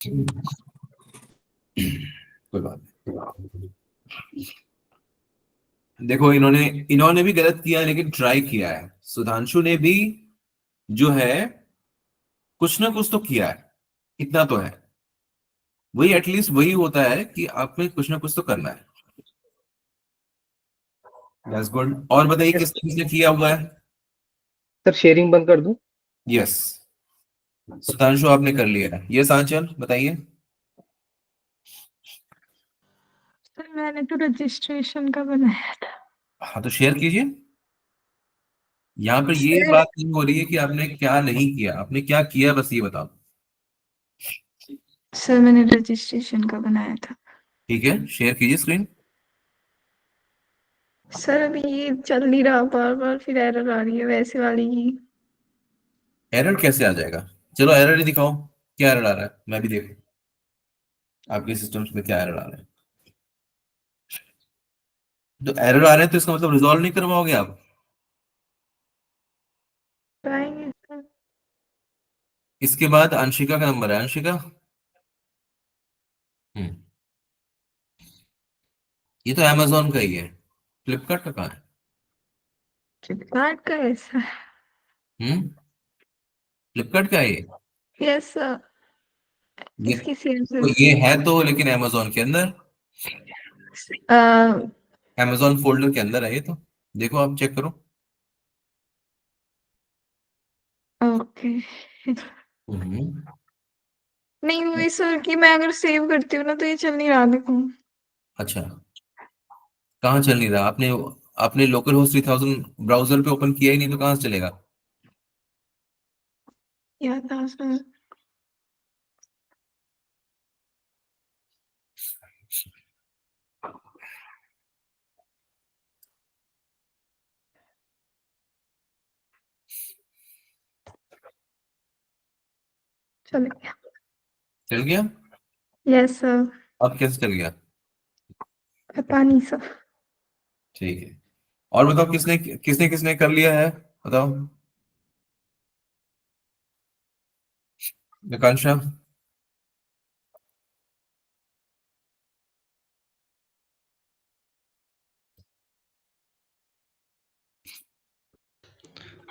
कोई बात नहीं। देखो, इन्होंने इन्होंने भी गलत किया लेकिन ट्राई किया है। सुधांशु ने भी जो है कुछ ना कुछ तो किया है, इतना तो है। वही एटलीस्ट वही होता है कि आपने कुछ ना कुछ तो करना है। That's good. और बताइए यस किस किसने किया हुआ है। सर, शेयरिंग बंद कर दूं? यस, सुधांशु आपने कर लिया है। यस आंचल बताइए। सर मैंने तो रजिस्ट्रेशन का बनाया था। हाँ तो शेयर कीजिए। यहाँ पर ये सर बात नहीं हो रही है कि आपने क्या नहीं किया, आपने क्या किया बस ये बताओ। सर मैंने रजिस्ट्रेशन का बनाया था। ठीक है, शेयर कीजिए स्क्रीन। सर अभी ये चल नहीं रहा, बार बार फिर एरर आ रही है वैसे वाली ही। एरर कैसे आ जाएगा? चलो एरर ही दिखाओ, क्या एरर आ रहा है मैं भी देखूं आपके सिस्टम्स में क्या एरर आ रहा है। तो एरर आ रहे हैं तो इसका मतलब रिजॉल्व नहीं करवाओगे आप? पाएंगे सर। इसके बाद अंशिका का नंबर है। अंशिका, हम्म, ये तो अमेजोन का ही है, फ्लिपकार्ट का कहाँ है? फ्लिपकार्ट का है सर। हम्म, फ्लिपकार्ट का है ये। Yes sir. ये किसकी सेल तो सर? ये है तो, लेकिन अमेजोन के अंदर, अमेजोन फोल्डर के अंदर है ये तो। देखो आप चेक करो। ओके। हम्म, नहीं हुई सर कि मैं अगर सेव करती हूँ ना तो ये चल नहीं रहा, देखो। अच्छा, कहाँ चल नहीं रहा? आपने आपने लोकल होस्ट 3000 ब्राउजर पे ओपन किया ही नहीं तो कहाँ से चलेगा? याद था सर। चल गया। चल गया? Yes sir. अब कैसे चल गया? पता नहीं सर। ठीक है। और बताओ किसने किसने किसने कर लिया है, बताओ। आकांक्षा।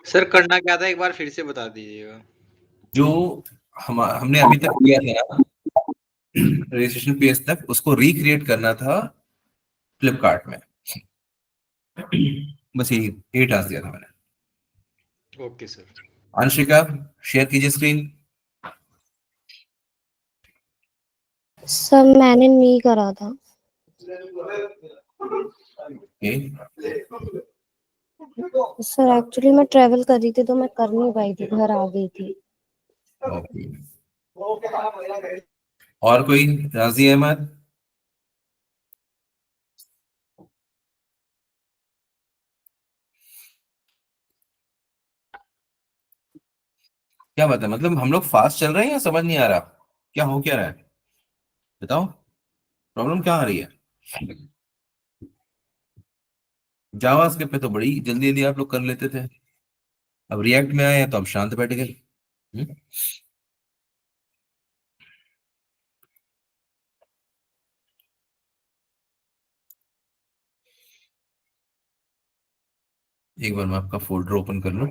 सर करना क्या था, एक बार फिर से बता दीजिएगा। जो हमने अभी तक किया था ना, रजिस्ट्रेशन पेज तक, उसको रिक्रिएट करना था फ्लिपकार्ट में। बस यही टास्क दिया था मैंने। Okay sir. अंशिका, शेयर कीजिए स्क्रीन। सर मैंने नहीं करा था। ओके। सर एक्चुअली मैं ट्रेवल कर रही थी तो मैं कर नहीं पाई थी, घर आ गई थी। ओके। और कोई? राजी अहमद। क्या बात है, मतलब हम लोग फास्ट चल रहे हैं या समझ नहीं आ रहा क्या हो क्या रहा है? बताओ, प्रॉब्लम क्या आ रही है? जावास्क्रिप्ट पे तो बड़ी जल्दी जल्दी आप लोग कर लेते थे, अब रिएक्ट में आए हैं तो अब शांत बैठ गए। हम्म? एक बार मैं आपका फोल्डर ओपन कर लूं।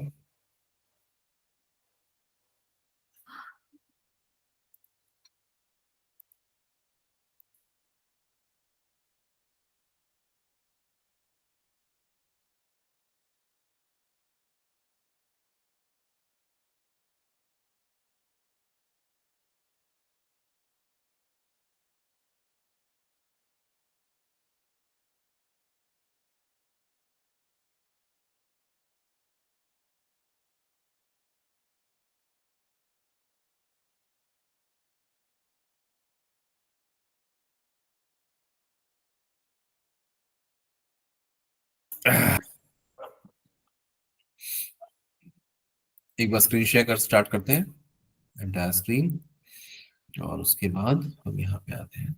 एक बार स्क्रीन शेयर कर स्टार्ट करते हैं, एंटायर स्क्रीन। और उसके बाद हम यहाँ पे आते हैं।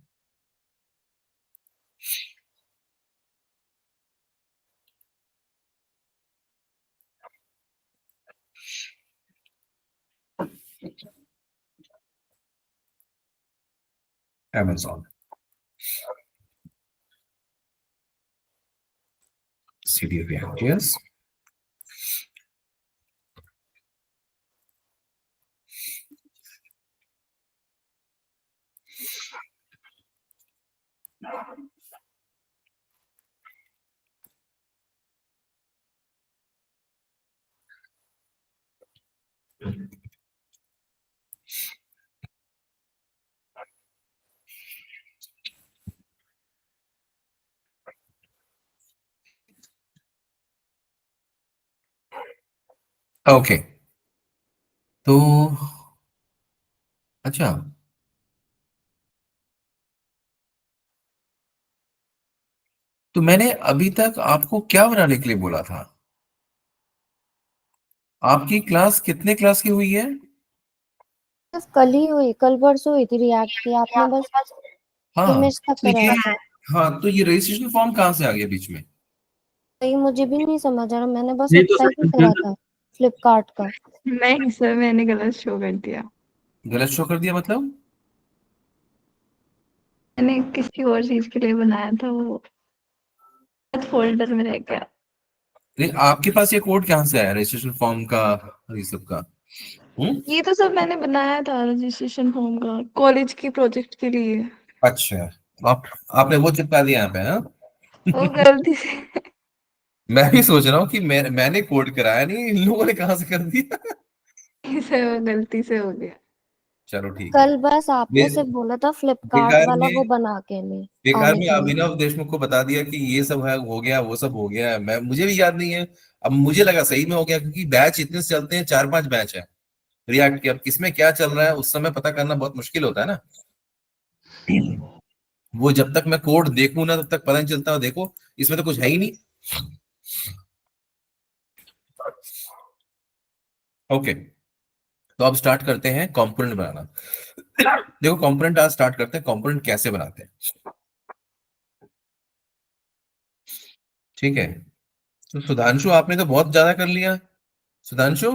Amazon, CD Reactors. ओके, तो अच्छा, तो मैंने अभी तक आपको क्या बनाने के लिए बोला था? आपकी क्लास कितने क्लास की हुई है? बस कल ही हुई, कल परसों हुई थी रिएक्ट की, आपने बस हाँ, इमेज तक तो ये कराया था। हाँ, तो ये रजिस्ट्रेशन फॉर्म कहाँ से आ गया बीच में? वही मुझे भी नहीं समझ आ रहा, मैंने बस नहीं तो उतना ही करा था फ्लिपकार्ट का। नहीं सर, मैंने गलत शो कर दिया। गलत शो कर दिया मतलब? मैंने किसी और चीज के लिए बनाया था, वो फोल्डर में रह गया। नहीं, आपके पास ये कोड कहाँ से आया रजिस्ट्रेशन फॉर्म का, ये सब का? ये तो सब मैंने बनाया था रजिस्ट्रेशन फॉर्म का, कॉलेज की प्रोजेक्ट के लिए। अच्छा, आप आपने वो चिपका दिया यहाँ पे, हाँ? वो गलती से मैं भी सोच रहा हूँ कि मैंने कोड कराया नहीं, इन लोगों ने कहाँ से कर दिया। सर वो गलती से हो गया। चलो ठीक है। कल बस आपने बे- सिर्फ बोला था फ्लिपकार्ट बेकार वाला वो में बना के ले बेकार आने में के लिए। अभिनव देशमुख को बता दिया कि ये सब है, हो गया, वो सब हो गया, मैं मुझे भी याद नहीं है। अब मुझे लगा सही में हो गया, क्योंकि बैच इतने से चलते हैं, 4-5 बैच है रिएक्ट के। अब किसमें क्या चल रहा है उस समय पता करना बहुत मुश्किल होता है ना। वो जब तक मैं कोड देखूं ना, तब तक पता नहीं चलता। देखो, इसमें तो कुछ है ही नहीं। ओके, तो अब स्टार्ट करते हैं कंपोनेंट बनाना। देखो, कंपोनेंट आज स्टार्ट करते हैं, कंपोनेंट कैसे बनाते हैं। ठीक है, तो सुधांशु आपने तो बहुत ज्यादा कर लिया। सुधांशु,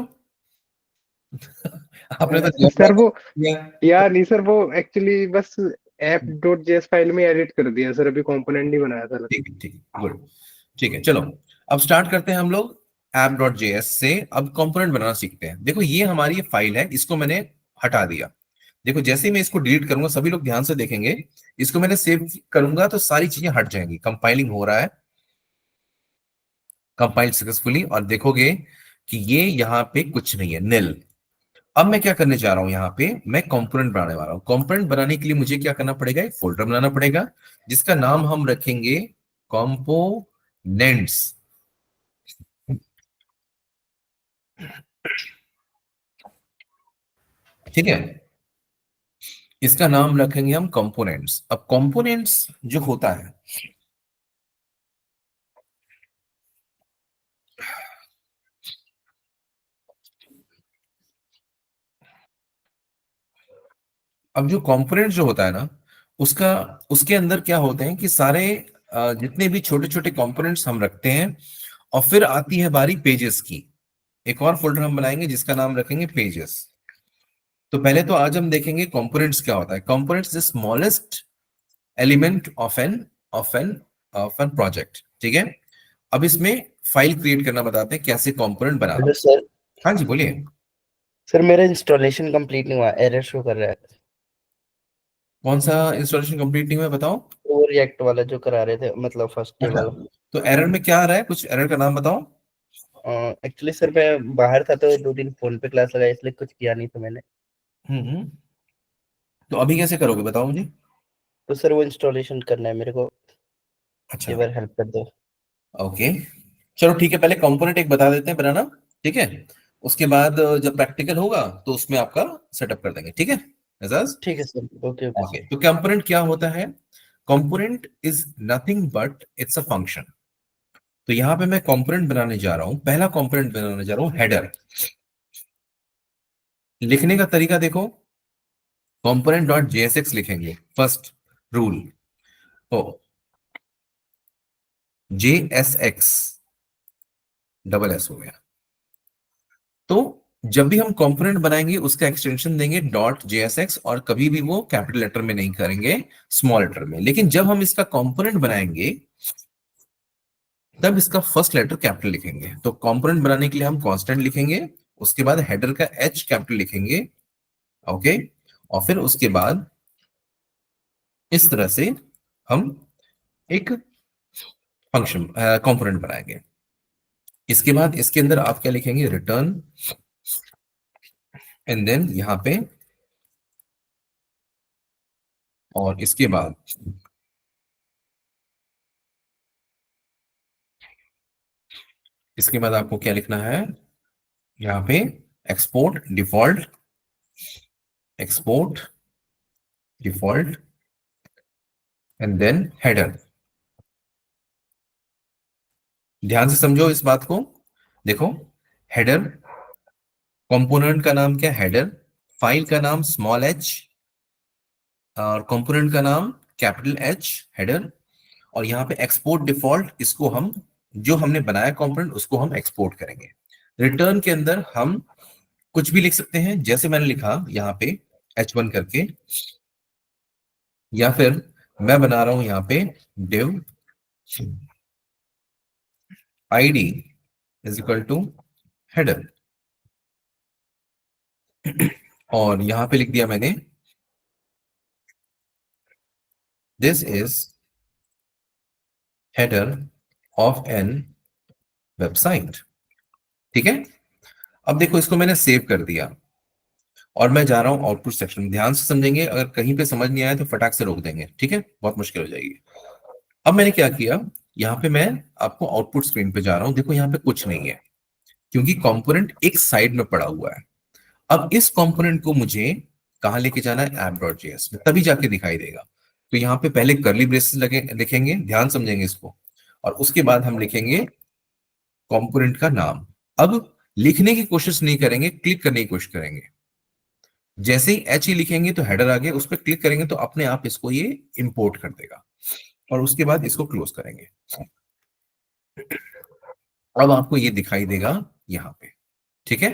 आपने तो सर ज्यादा वो कर लिया। यार नहीं सर, वो एक्चुअली बस ऐप डॉट जेएस फाइल में एडिट कर दिया सर, अभी कंपोनेंट नहीं बनाया था। ठीक है, ठीक है, गुड। ठीक है, चलो अब स्टार्ट करते हैं हम लोग ऐप डॉट जेएस से। अब कंपोनेंट बनाना सीखते हैं। देखो, ये हमारी फाइल है, इसको मैंने हटा दिया। देखो, जैसे ही मैं इसको डिलीट करूंगा, सभी लोग ध्यान से देखेंगे, इसको मैंने सेव करूंगा तो सारी चीजें हट जाएंगी। कंपाइलिंग हो रहा है, कंपाइल सक्सेसफुली, और देखोगे कि ये यहाँ पे कुछ नहीं है, नील। अब मैं क्या करने जा रहा हूं, यहाँ पे मैं कंपोनेंट बनाने वाला हूं। कंपोनेंट बनाने के लिए मुझे क्या करना पड़ेगा, एक फोल्डर बनाना पड़ेगा, जिसका नाम हम रखेंगे कंपोनेंट्स। ठीक है, इसका नाम रखेंगे हम कंपोनेंट्स। अब कंपोनेंट्स जो होता है, अब जो कंपोनेंट जो होता है ना, उसका उसके अंदर क्या होते हैं कि सारे जितने भी छोटे छोटे कंपोनेंट्स हम रखते हैं। और फिर आती है बारी पेजेस की। एक और फोल्डर हम बनाएंगे जिसका नाम रखेंगे पेजेस। तो पहले तो आज हम देखेंगे कंपोनेंट्स क्या होता है। Components the smallest element of an project. ठीक है, अब इसमें फाइल क्रिएट करना बताते हैं, कैसे कंपोनेंट बनाते हेलो हैं। सर। हाँ जी, बोलिए। सर मेरा इंस्टॉलेशन कंप्लीट नहीं हुआ, एरर शो कर रहा है। कौन सा इंस्टॉलेशन कंप्लीट नहीं हुआ, बताओ। वो रिएक्ट वाला जो करा रहे थे, मतलब फर्स्ट डे अच्छा, वाला। तो एरर में क्या आ रहा है, कुछ एरर का नाम बताओ। एक्चुअली सर मैं बाहर था तो 2 दिन फोन पे क्लास लगाई, इसलिए कुछ किया नहीं था मैंने। हम्म, तो अभी कैसे करोगे, बताओ मुझे। तो सर वो इंस्टॉलेशन करना है मेरे को, अच्छा, एक बार हेल्प कर दो। ओके, चलो ठीक है, पहले कंपोनेंट एक बता देते हैं बनाना। ठीक है, उसके बाद जब प्रैक्टिकल होगा तो उसमें आपका सेटअप कर देंगे। ठीक है एजाज? ठीक है sir, okay okay okay, sir. तो कंपोनेंट क्या होता है? Component is nothing but it's a function. तो यहाँ पे मैं कंपोनेंट बनाने जा रहा हूँ, पहला कंपोनेंट बनाने जा रहा हूँ हेडर। लिखने का तरीका देखो, कंपोनेंट डॉट जेएसएक्स लिखेंगे। फर्स्ट रूल, तो JSX, डबल एस हो गया। तो जब भी हम कंपोनेंट बनाएंगे उसका एक्सटेंशन देंगे डॉट JSX, और कभी भी वो कैपिटल लेटर में नहीं करेंगे, स्मॉल लेटर में। लेकिन जब हम इसका कंपोनेंट बनाएंगे तब इसका फर्स्ट लेटर कैपिटल लिखेंगे। तो कंपोनेंट बनाने के लिए हम कांस्टेंट लिखेंगे, उसके बाद हेडर का H कैपिटल लिखेंगे, ओके, और फिर उसके बाद इस तरह से हम एक फंक्शन कंपोनेंट बनाएंगे। इसके बाद इसके अंदर आप क्या लिखेंगे, रिटर्न, एंड देन यहां पे, और इसके बाद आपको क्या लिखना है, यहाँ पे export default, export default, and then header. ध्यान से समझो इस बात को। देखो, हेडर, कंपोनेंट का नाम क्या, हेडर, फाइल का नाम स्मॉल h, और कंपोनेंट का नाम कैपिटल H, हेडर, और यहाँ पे एक्सपोर्ट डिफॉल्ट, इसको हम जो हमने बनाया कंपोनेंट उसको हम एक्सपोर्ट करेंगे। रिटर्न के अंदर हम कुछ भी लिख सकते हैं, जैसे मैंने लिखा यहाँ पे H1 करके, या फिर मैं बना रहा हूं यहाँ पे div id is equal to header, और यहां पे लिख दिया मैंने this is header of an website. ठीक है, अब देखो इसको मैंने सेव कर दिया और मैं जा रहा हूं आउटपुट सेक्शन में। ध्यान से समझेंगे, अगर कहीं पे समझ नहीं आया तो फटाक से रोक देंगे, ठीक है, बहुत मुश्किल हो जाएगी। अब मैंने क्या किया, यहाँ पे मैं आपको आउटपुट स्क्रीन पे जा रहा हूं। देखो यहाँ पे कुछ नहीं है क्योंकि कंपोनेंट एक साइड में पड़ा हुआ है। अब इस कंपोनेंट को मुझे कहां लेके जाना है, app.js में, तभी जाके दिखाई देगा। तो यहाँ पे पहले कर्ली ब्रेसेस लगे लिखेंगे, ध्यान समझेंगे इसको, और उसके बाद हम लिखेंगे कंपोनेंट का नाम। अब लिखने की कोशिश नहीं करेंगे, क्लिक करने की कोशिश करेंगे। जैसे ही एच ही लिखेंगे तो हेडर आ गया, उस पर क्लिक करेंगे तो अपने आप इसको ये इंपोर्ट कर देगा, और उसके बाद इसको क्लोज करेंगे। अब आपको ये दिखाई देगा यहाँ पे, ठीक है,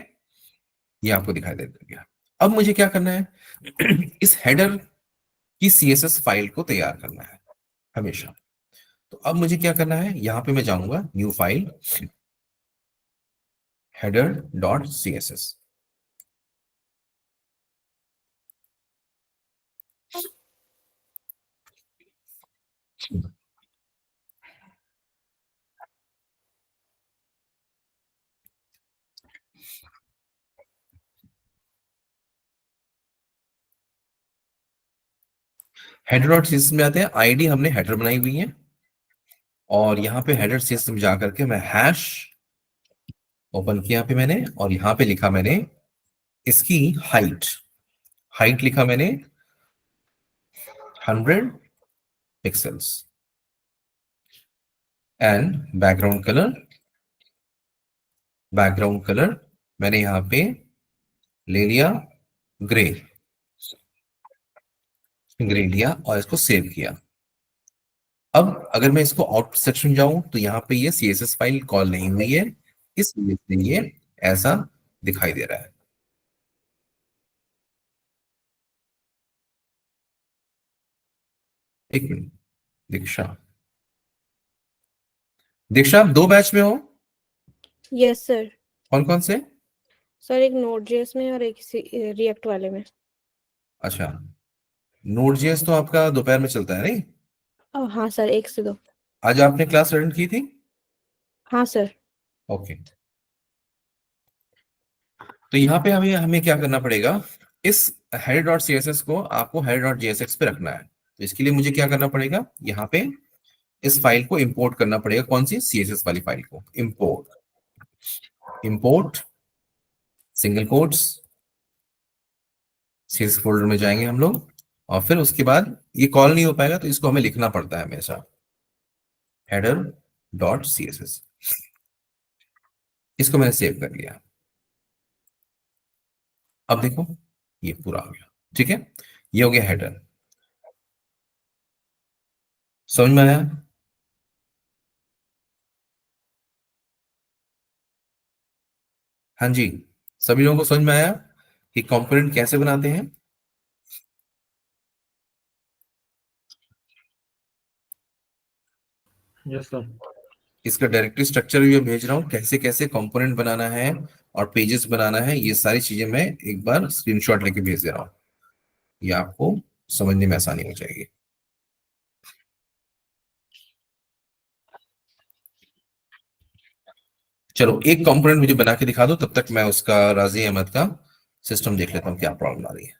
ये आपको दिखाई दे देगा। अब मुझे क्या करना है, इस हेडर की CSS फाइल को तैयार करना है हमेशा। तो अब मुझे क्या करना है, यहां पे मैं जाऊंगा न्यू फाइल, header.css, header.css में आते हैं। आईडी हमने हेडर बनाई हुई है, और यहाँ पे हेडर CSS में जा करके मैं हैश ओपन किया पे मैंने, और यहाँ पे लिखा मैंने इसकी हाइट, लिखा मैंने 100 पिक्सल्स, एंड बैकग्राउंड कलर मैंने यहाँ पे ले लिया ग्रे लिया, और इसको सेव किया। अब अगर मैं इसको आउटपुट सेक्शन जाऊं तो यहाँ पे ये CSS फाइल कॉल नहीं हुई है, इसलिए से ये ऐसा दिखाई दे रहा है। एक मिनट, दीक्षा, आप 2 बैच में हो, यस सर। कौन कौन से? सर एक नोड जेएस में और एक रिएक्ट वाले में। अच्छा, Node.js तो आपका दोपहर में चलता है नहीं? हाँ सर, 1 से 2। आज आपने क्लास अटेंड की थी? हाँ सर। ओके, तो यहाँ पे हमें हमें क्या करना पड़ेगा, इस header.css को आपको header.jsx पे रखना है। तो इसके लिए मुझे क्या करना पड़ेगा, यहाँ पे इस फाइल को इंपोर्ट करना पड़ेगा। कौन सी? CSS वाली फाइल को import single quotes, CSS folder में जाएंगे हम लोग, और फिर उसके बाद ये कॉल नहीं हो पाएगा तो इसको हमें लिखना पड़ता है हमेशा, header.css। इसको मैंने सेव कर लिया। अब देखो ये पूरा हो गया, ठीक है, ये हो गया हेडर। समझ में आया? हाँ जी, सभी लोगों को समझ में आया कि कंपोनेंट कैसे बनाते हैं? Yes sir. इसका डायरेक्टरी स्ट्रक्चर भी मैं भेज रहा हूँ, कैसे कैसे कंपोनेंट बनाना है और पेजेस बनाना है, ये सारी चीजें मैं एक बार स्क्रीनशॉट लेके भेज दे रहा हूँ। ये आपको समझने में आसानी हो जाएगी। चलो एक कंपोनेंट मुझे बना के दिखा दो, तब तक मैं उसका राजी अहमद का सिस्टम देख लेता हूँ क्या प्रॉब्लम आ रही है।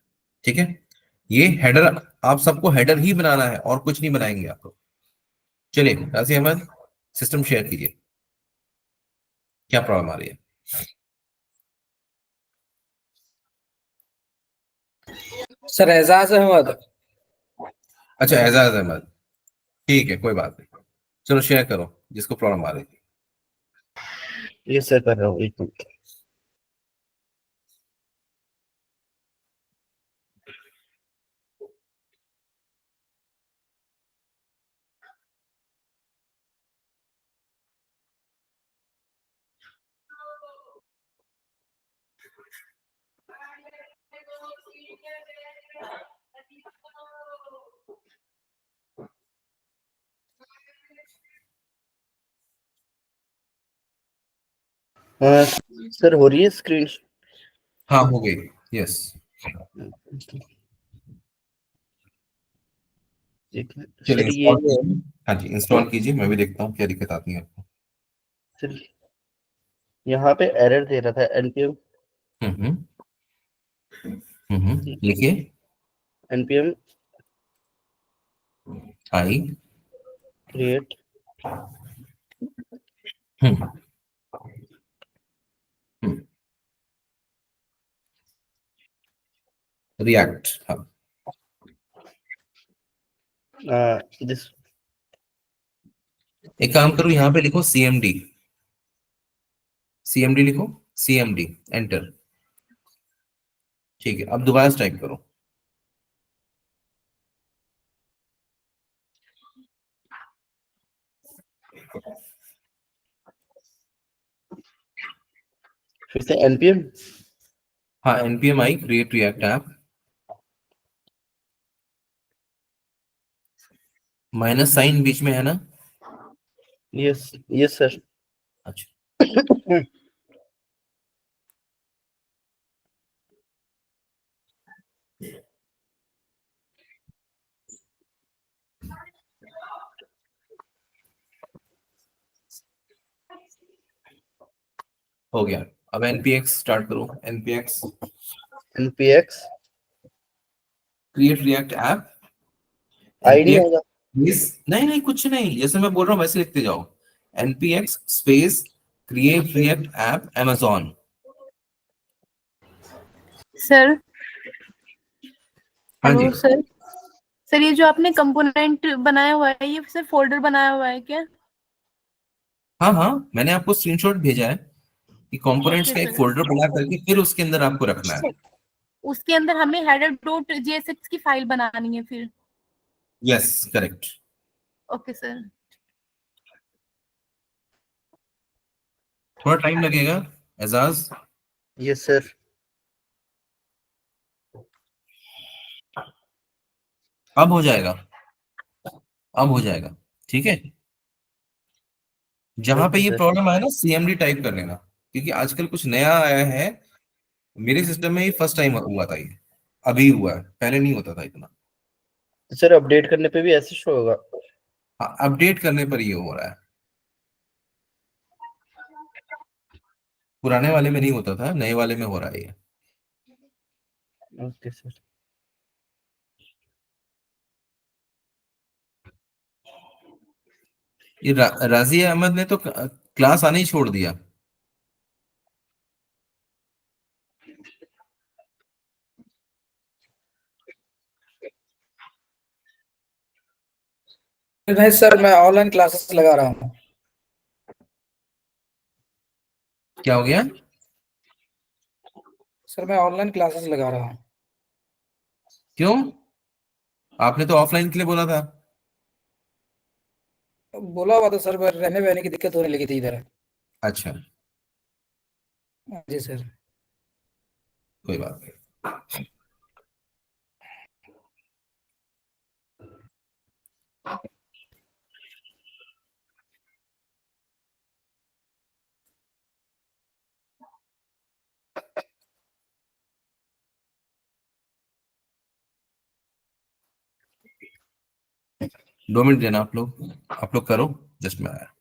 ठीक है, ये हेडर आप सबको हेडर ही बनाना है और कुछ नहीं बनाएंगे आप लोग। चलिए राजी अहमद सिस्टम शेयर कीजिए, क्या प्रॉब्लम आ रही है? सर एजाज अहमद। अच्छा एजाज अहमद, ठीक है कोई बात नहीं, चलो शेयर करो जिसको प्रॉब्लम आ रही थी। ये सर कर रहा हूँ, एक मिनट। हाँ सर, हो रही है स्क्रीन? हाँ हो गई, यस। चलिए सर ये इंस्टॉल कीजिए, हाँ जी इंस्टॉल कीजिए, मैं भी देखता हूँ क्या दिक्कत आती है आपको। सर यहाँ पे एरर दे रहा था npm हम्म लिखिए npm आई create रिएक्ट। हाँ this एक काम करो, यहाँ पे लिखो सीएमडी, सीएमडी लिखो, सीएमडी एंटर। ठीक है, अब दोबारा से टाइप करो। फिर से npm हाँ npm I create react app, minus sign बीच में है ना? Yes yes sir. अच्छा हो गया। अब npx स्टार्ट करो, npx npx create react app. I नहीं npx आएगा? नहीं नहीं कुछ नहीं, जैसे मैं बोल रहा हूँ वैसे लिखते जाओ, npx space create react app amazon। Sir हाँ जी हेलो सर। सर ये जो आपने कंपोनेंट बनाया हुआ है, ये सर फोल्डर बनाया हुआ है क्या? हाँ हाँ, मैंने आपको स्क्रीनशॉट भेजा है कि कंपोनेंट्स ओके का एक सर। फोल्डर बना करके फिर उसके अंदर आपको रखना है। उसके अंदर हमें हेडर डॉट जेएसएक्स की फाइल बनानी है फिर। Yes correct. Okay sir. थोड़ा टाइम लगेगा एजाज। Yes sir. अब हो जाएगा, अब हो जाएगा, ठीक है। जहां पे ओके ये सर। प्रॉब्लम आया ना सीएमडी टाइप कर लेना, क्योंकि आजकल कुछ नया आया है। मेरे सिस्टम में ये फर्स्ट टाइम हुआ था, ये अभी हुआ है, पहले नहीं होता था इतना। सर अपडेट करने पे भी ऐसे शो होगा? हाँ अपडेट करने पर ये हो रहा है, पुराने वाले में नहीं होता था, नए वाले में हो रहा है ये। Okay sir. ये राजी अहमद ने तो क्लास आने ही छोड़ दिया। नहीं सर, मैं ऑनलाइन क्लासेस लगा रहा हूँ। क्या हो गया? सर मैं ऑनलाइन क्लासेस लगा रहा हूँ। क्यों? आपने तो ऑफलाइन के लिए बोला था। बोला हुआ था सर, पर रहने बहने की दिक्कत होने लगी थी इधर। अच्छा जी सर। कोई बात नहीं। दो मिनट देना आप लोग करो, जस्ट मैं आया।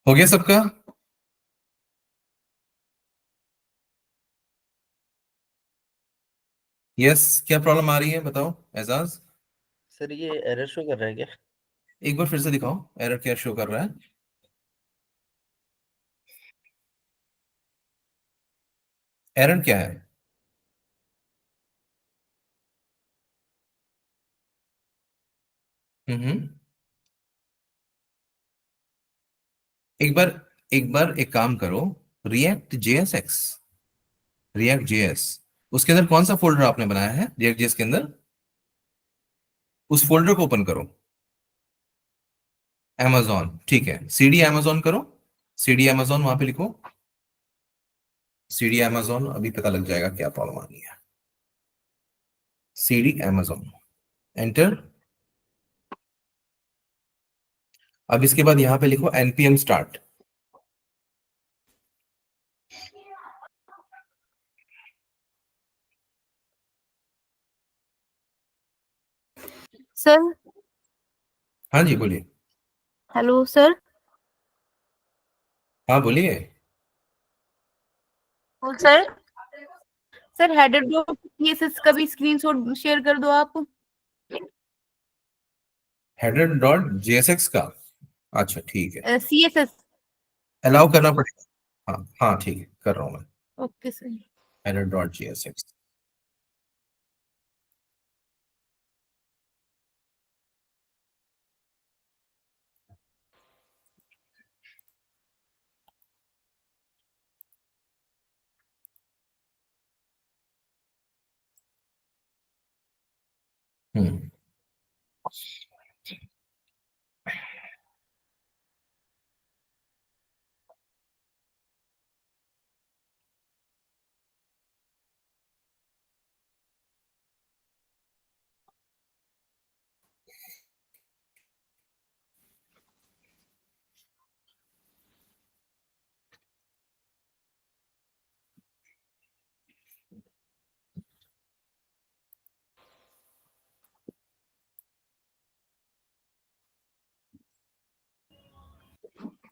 हो गया सबका? यस, क्या प्रॉब्लम आ रही है बताओ एजाज। सर ये एरर शो कर रहा है क्या? एक बार फिर से दिखाओ, एरर क्या शो कर रहा है। एरर क्या है? हम्म। एक बार एक काम करो, react JS x, react JS, उसके अंदर कौन सा फोल्डर आपने बनाया है रिएक्ट जेएस के अंदर, उस फोल्डर को ओपन करो। amazon, ठीक है, सीडी amazon करो, सीडी amazon वहां पे लिखो, सीडी amazon, अभी पता लग जाएगा क्या प्रॉब्लम आ रही है। CD amazon, enter. अब इसके बाद यहाँ पे लिखो npm start। सर। हाँ जी बोलिए। Hello sir. हाँ बोलिए। Sir. Sir header dot CSS का भी स्क्रीनशॉट शेयर कर दो आप। header.jsx का, अच्छा ठीक है, सीएसएस। अलाउ करना पड़ेगा। हाँ हाँ ठीक है, कर रहा हूँ मैं। Okay sir. header.jsx। हम्म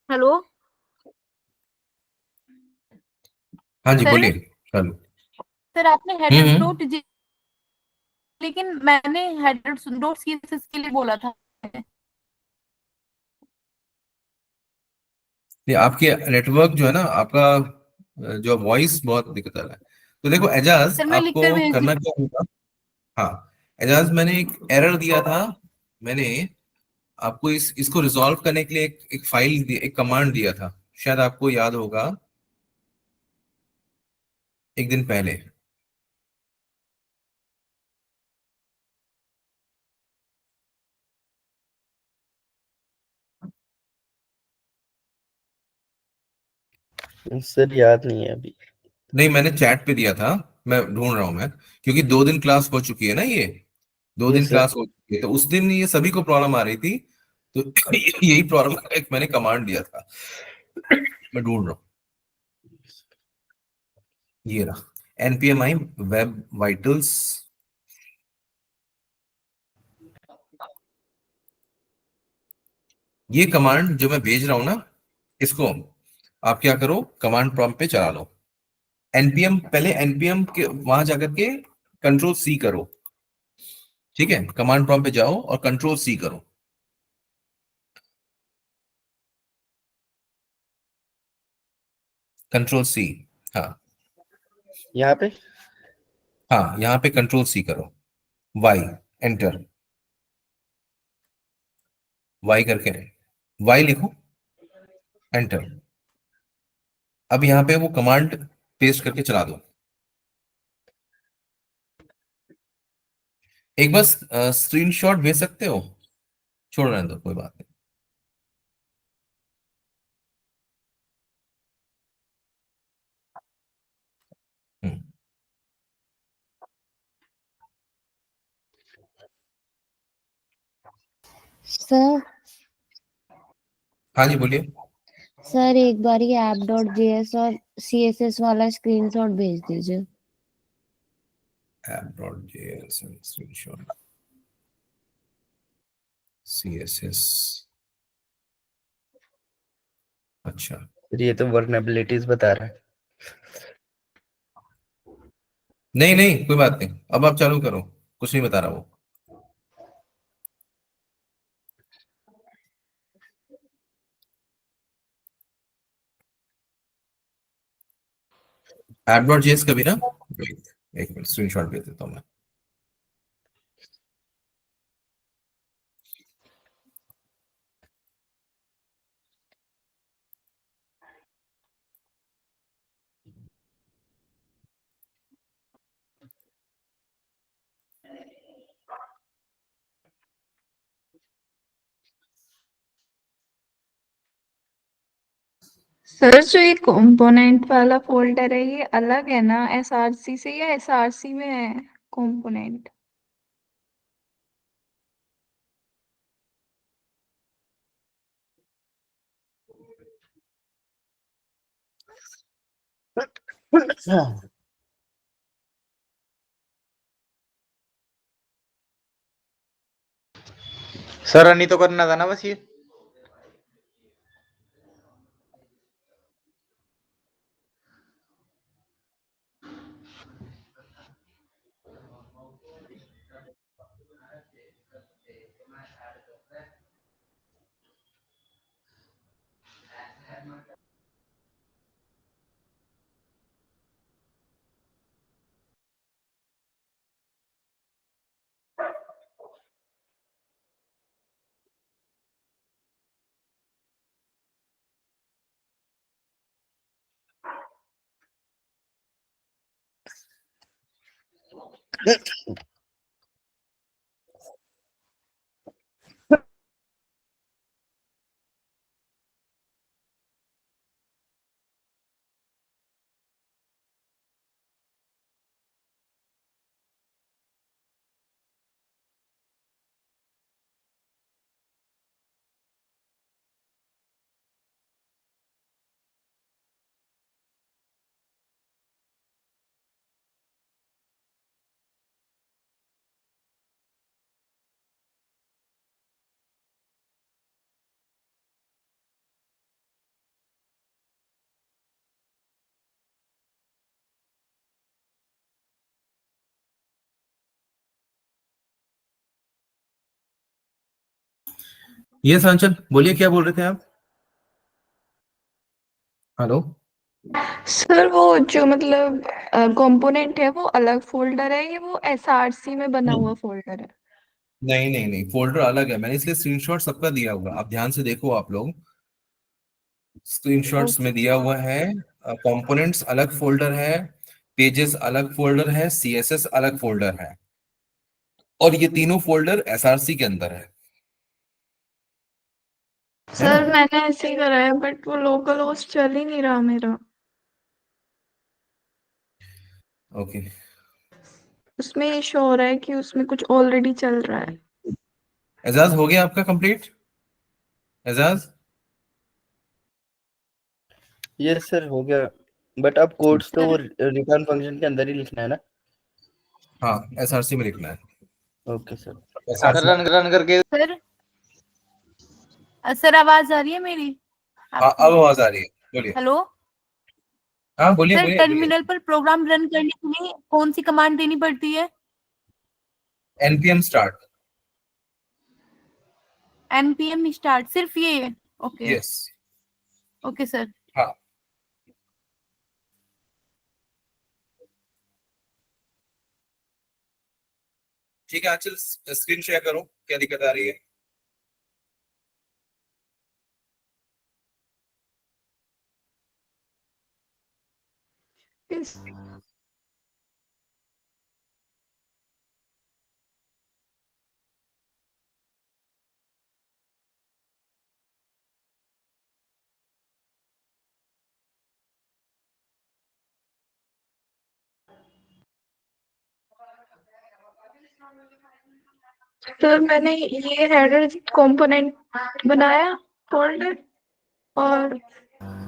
हेलो हाँ जी सर। बोलिए। चलो। सर आपने हेडर हम्म डॉट, लेकिन मैंने हेडर डॉट सीएसएस के लिए बोला था। ये आपके नेटवर्क जो है ना आपका, जो वॉइस बहुत दिक्कत आ रहा है। तो देखो एजाज, सर मैं लिख आपको कर भेज करना क्या होगा। हाँ एजाज, मैंने एक एरर दिया था। मैंने आपको इसको रिजॉल्व करने के लिए एक फाइल एक कमांड दिया था, शायद आपको याद होगा, एक दिन पहले। सर याद नहीं है अभी। नहीं, मैंने चैट पे दिया था, मैं ढूंढ रहा हूं मैं, क्योंकि 2 दिन क्लास हो चुकी है ना ये, दो दिन यस सर। क्लास हो चुकी है, तो उस दिन ये सभी को प्रॉब्लम आ रही थी, तो यही प्रॉब्लम एक मैंने कमांड दिया था। मैं ढूंढ रहा हूँ, ये रहा npm i वेब वाइटल्स। ये कमांड जो मैं भेज रहा हूं ना, इसको आप क्या करो, कमांड प्रॉम्प्ट पे चला लो। npm, पहले npm के वहां जाकर के कंट्रोल सी करो, ठीक है, कमांड प्रॉम्प्ट पे जाओ और कंट्रोल सी करो। Control C. हाँ यहाँ पे। हाँ, यहाँ पे कंट्रोल सी करो, वाई, एंटर, वाई करके, वाई लिखो, एंटर। अब यहाँ पे वो कमांड पेस्ट करके चला दो। एक बस स्क्रीनशॉट भेज सकते हो, छोड़ रहने दो, कोई बात नहीं। हम्म, सर। हाँ जी बोलिए। सर एक बार ये ऐप डॉट जेएस और सीएसएस वाला स्क्रीनशॉट भेज दीजिए। app.js स्क्रीनशॉट, css, अच्छा। सर ये तो वर्नेबिलिटीज बता रहा है। नहीं नहीं कोई बात नहीं, अब आप चालू करो, कुछ नहीं बता रहा वो। app.js का भी ना, एक मिनट स्क्रीनशॉट भेज देता हूँ मैं। सर जो ये कंपोनेंट वाला फोल्डर है ये अलग है ना एसआरसी से, या एसआरसी में है कंपोनेंट? सर रन ही तो करना था ना बस ये। ये सांचल बोलिए, क्या बोल रहे थे आप? हेलो। सर वो जो मतलब कंपोनेंट है वो अलग फोल्डर है या वो एसआरसी में बना हुआ फोल्डर है? नहीं नहीं नहीं, फोल्डर अलग है, मैंने इसलिए स्क्रीनशॉट सबका दिया हुआ, आप ध्यान से देखो आप लोग। स्क्रीनशॉट्स में दिया हुआ है, कंपोनेंट्स अलग फोल्डर है, पेजेस अलग फोल्डर है, सीएसएस अलग फोल्डर है, और ये तीनों फोल्डर एसआरसी के अंदर है ना? सर मैंने ऐसे ही करा है बट वो लोकल होस्ट चल ही नहीं रहा मेरा। ओके। उसमें ये शो हो रहा है कि उसमें कुछ ऑलरेडी चल रहा है। एजाज हो गया आपका कंप्लीट? एजाज? यस सर हो गया, बट अब कोड्स तो रिटर्न फंक्शन के अंदर ही लिखना है ना? हाँ, एसआरसी में लिखना है। Okay sir. Sir SRC run run करके सर सर आवाज आ रही है मेरी हाँ, आपको? अब आवाज आ रही है, बोलिए। हेलो हाँ बोलिए सर, बोलिए बोलिए। टर्मिनल पर प्रोग्राम रन करने के लिए कौन सी कमांड देनी पड़ती है? npm start. npm स्टार्ट, सिर्फ ये? Okay yes. Okay sir. हाँ ठीक है, आंचल स्क्रीन शेयर करो, क्या दिक्कत आ रही है? इस सर मैंने ये हेडर कंपोनेंट बनाया फोल्डर और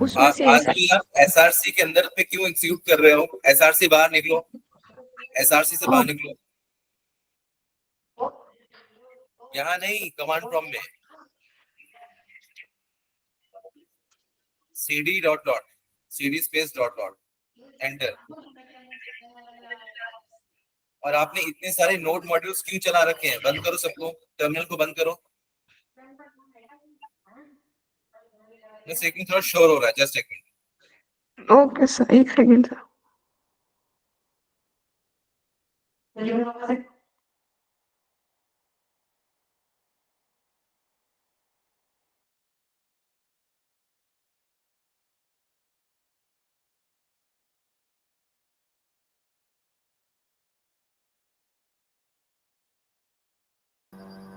उसमें से आजकल आप एसआरसी के अंदर पे क्यों एग्जीक्यूट कर रहे हो? एसआरसी बाहर निकलो, एसआरसी से बाहर निकलो। यहाँ नहीं, कमांड प्रॉम्प्ट में cd dot dot, cd space dot dot, enter. और आपने इतने सारे नोड मॉड्यूल्स क्यों चला रखे हैं? बंद करो सबको, टर्मिनल को बंद करो। बस एक मिनट, थोड़ा शोर हो रहा है, जस्ट एक मिनट। ओके सर, एक सेकंड सर।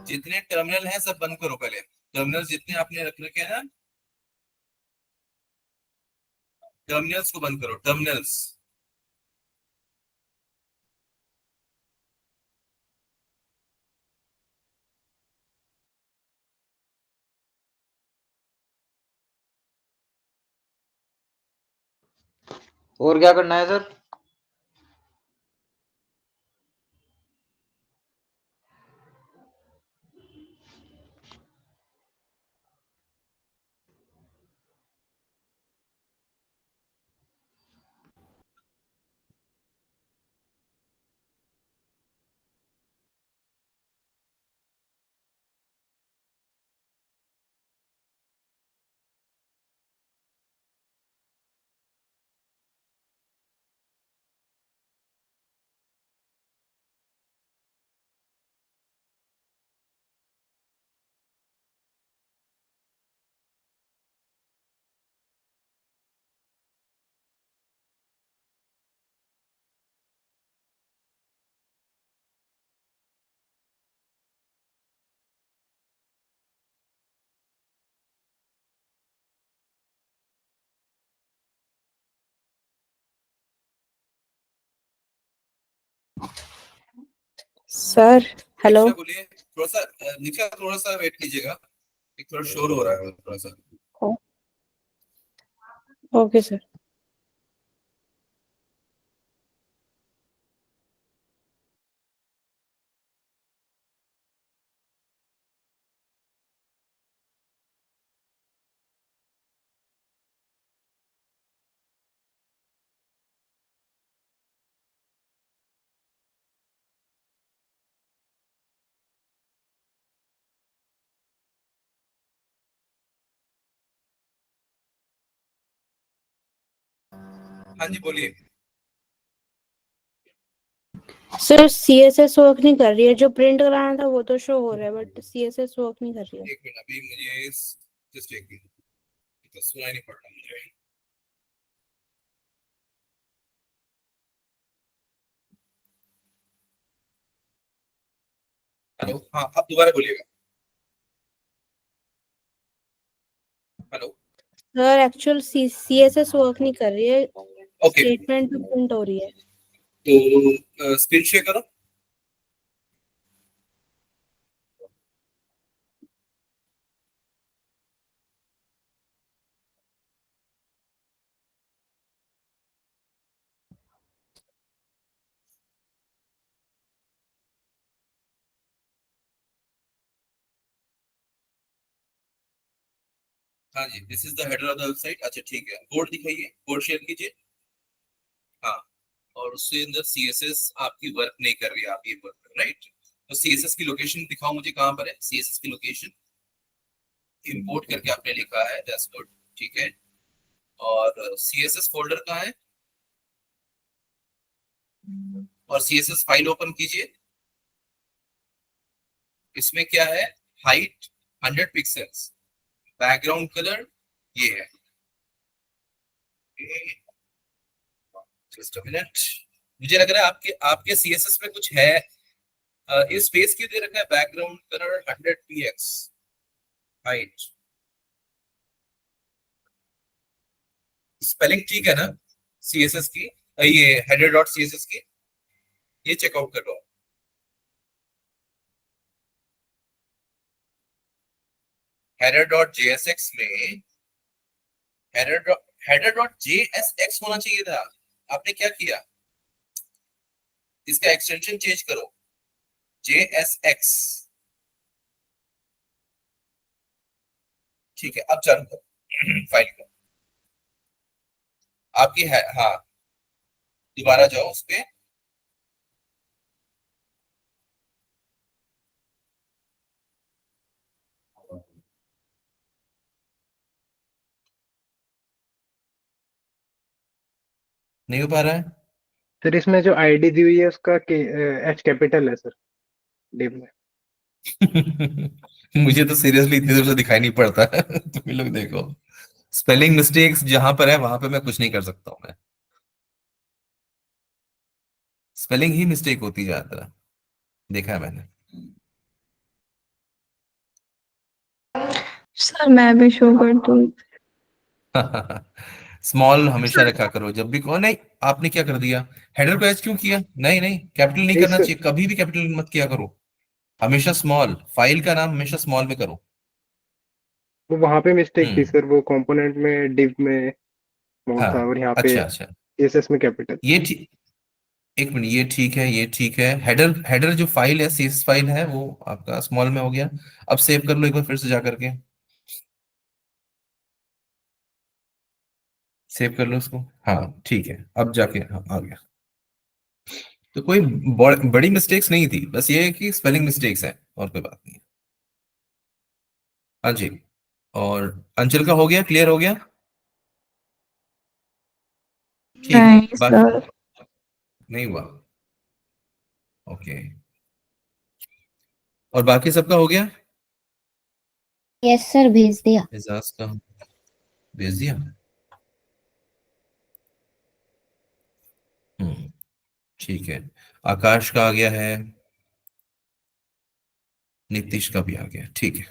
जितने टर्मिनल हैं सब बंद करो पहले, टर्मिनल जितने आपने रख रखे हैं ना, टर्मिनल्स को बंद करो, टर्मिनल्स। और क्या करना है सर? Sir hello. निशा बोलिए, थोड़ा सा निशा थोड़ा सा वेट कीजिएगा, एक थोड़ा शोर हो रहा है थोड़ा सा। Okay sir. हाँ जी बोलिए। सर सीएसएस वर्क नहीं कर रही है, जो प्रिंट कराना था वो तो शो हो रहा है बट सीएसएस वर्क नहीं कर रही है। एक मिनट, अभी मुझे जस्ट एक मिनट, तो सुनाई नहीं पड़ रहा मुझे। हेलो, हाँ आप दोबारा बोलिएगा। Hello. Sir actual CSS work नहीं कर रही है, ओके, स्टेटमेंट प्रिंट हो रही है। तो स्क्रीन शेयर करो। हाँ जी, this is the header of the website. अच्छा ठीक है, कोड दिखाइए, कोड शेयर कीजिए। हाँ, और उसके अंदर सीएसएस आपकी वर्क नहीं कर रही है, आप ये वर्क राइट। तो सीएसएस की लोकेशन दिखाओ मुझे, कहाँ पर है सीएसएस की लोकेशन। इंपोर्ट करके आपने लिखा है डैशबोर्ड, ठीक है। और सीएसएस फोल्डर कहाँ है, और सीएसएस फाइल ओपन कीजिए। इसमें क्या है, हाइट 100 पिक्सेल्स, बैकग्राउंड कलर ये है। जस्ट अ मिनट, मुझे लग रहा है आपके आपके सीएसएस में कुछ है। इस स्पेस क्यों दे रखा है, background colour 100 px, height. Spelling ठीक है ना सीएसएस की, ये हेडर डॉट सीएसएस की, ये चेकआउट कर लो। हेडर डॉट जेएसएक्स में हेडर डॉट जेएसएक्स होना चाहिए था, आपने क्या किया, इसका एक्सटेंशन चेंज करो, जेएसएक्स। ठीक है, अब चालू करो फाइल को, आपकी है हाँ, दोबारा जाओ उस पे। नहीं हो पा रहा है। सर इसमें जो आईडी दी हुई है उसका एच कैपिटल है सर, डिव में। मुझे तो सीरियसली इतनी दूर से दिखाई नहीं पड़ता तुम लोग देखो, स्पेलिंग मिस्टेक्स जहां पर है वहां पे मैं कुछ नहीं कर सकता हूँ मैं, स्पेलिंग ही मिस्टेक होती ज्यादातर, देखा है मैंने। सर मैं भी शो कर दूँ? स्मॉल हमेशा रखा करो जब भी कहो। नहीं, आपने क्या कर दिया, हेडर को एच क्यों किया, नहीं नहीं कैपिटल नहीं नहीं करना सर, चाहिए, कभी भी कैपिटल मत किया करो, हमेशा स्मॉल, फाइल का नाम हमेशा स्मॉल में करो। वो वहां पे मिस्टेक थी हम्म, सर, वो कंपोनेंट में डिव में स्मॉल हाँ, था और यहाँ पे अच्छा अच्छा, CSS में कैपिटल। ये ठीक, एक मिनट, ये ठीक है, ये ठीक है। हेडर हेडर जो फाइल है, सीएस फाइल है, वो आपका स्मॉल में हो गया। अब सेव कर लो एक बार फिर से जा करके, सेव कर लो उसको। हाँ ठीक है, अब जाके हाँ आ गया। तो कोई बड़ी मिस्टेक्स नहीं थी, बस ये है कि स्पेलिंग मिस्टेक्स है, और कोई बात नहीं है। हाँ जी, और अंचल का हो गया, क्लियर हो गया? ठीक है, नहीं बाकी सर। नहीं हुआ। ओके, और बाकी सबका हो गया? यस सर, भेज दिया। एजाज का भेज दिया। ठीक है, आकाश का आ गया है, नीतीश का भी आ गया, ठीक है।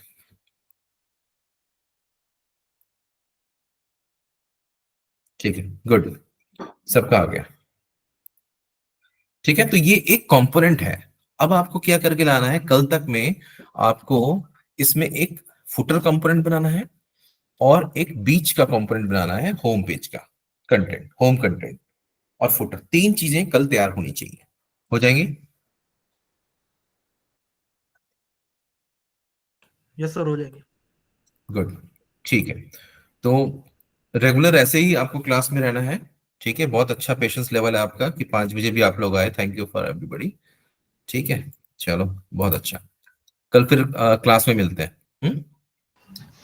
ठीक है, गुड, सबका आ गया। ठीक है, तो ये एक कंपोनेंट है। अब आपको क्या करके लाना है, कल तक में आपको इसमें एक फुटर कंपोनेंट बनाना है और एक बीच का कंपोनेंट बनाना है, होम पेज का कंटेंट, होम कंटेंट और फुटर। 3 चीजें कल तैयार होनी चाहिए। हो जाएंगी? यस सर, हो जाएगी। गुड, ठीक है। तो रेगुलर ऐसे ही आपको क्लास में रहना है। ठीक है, बहुत अच्छा पेशेंस लेवल है आपका कि 5 बजे भी आप लोग आए, थैंक यू फॉर एवरीबॉडी। ठीक है, चलो बहुत अच्छा, कल फिर क्लास में मिलते हैं।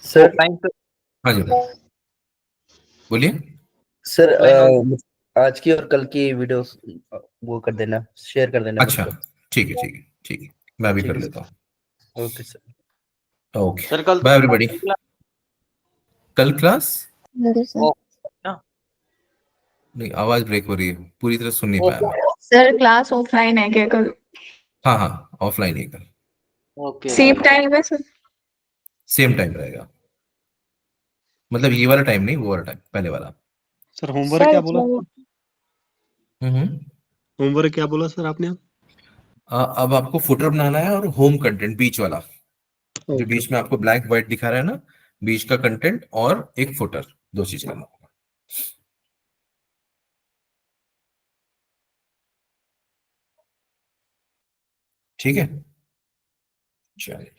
सर ऑफलाइन तो हाँ जी, बोलिए। सर ऑफलाइन आज की और कल की वीडियोस वो कर देना, शेयर कर देना अच्छा, व्हाट्सएप। ठीक है, ठीक है, ठीक है, मैं भी ठीक कर है लेता सर, ओके सर। हूँ। ओके, सर कल बाय एवरीबॉडी। कल क्लास ओके सर। ना नहीं, आवाज ब्रेक हो रही है, पूरी तरह सुन नहीं पाया मैं। सर क्लास ऑफलाइन है क्या कल? हाँ हाँ, ऑफलाइन ही कल, ओके सेम टाइम है सर? सेम टाइम रहेगा, मतलब ये वाला टाइम नहीं, वो वाला टाइम, पहले वाला। सर होमवर्क सर क्या बोला? वो हम्म। होमवर्क क्या बोला सर आपने? अब आपको फुटर बनाना है और होम कंटेंट बीच वाला, जो ओके। बीच में आपको ब्लैक व्हाइट दिखा रहा है ना, बीच का कंटेंट और एक फुटर, 2 चीज करना होगा। ठीक है, चलिए।